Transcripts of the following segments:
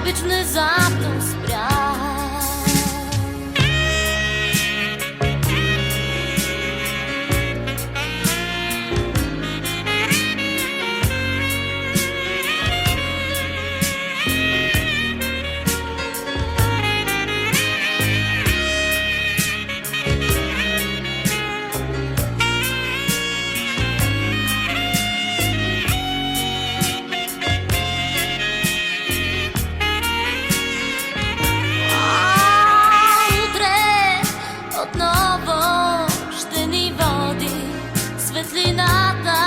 обич внезапно спря. Светлината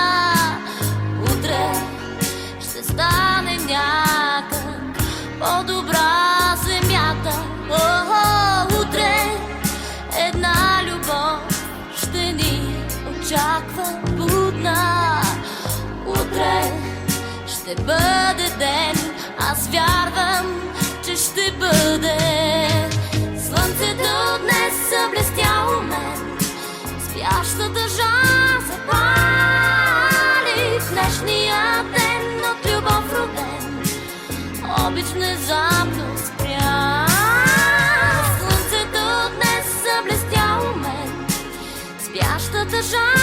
утре ще стане някак по-добра земята. Утре една любов ще ни очаква будна. Утре ще бъде ден, аз вярвам, че ще бъде. Слънцето днес съблестяло мен, спящата жар запали в днешния ден от любов роден. Обич внезапно спря. Слънцето днес съблестяло мен, спящата жар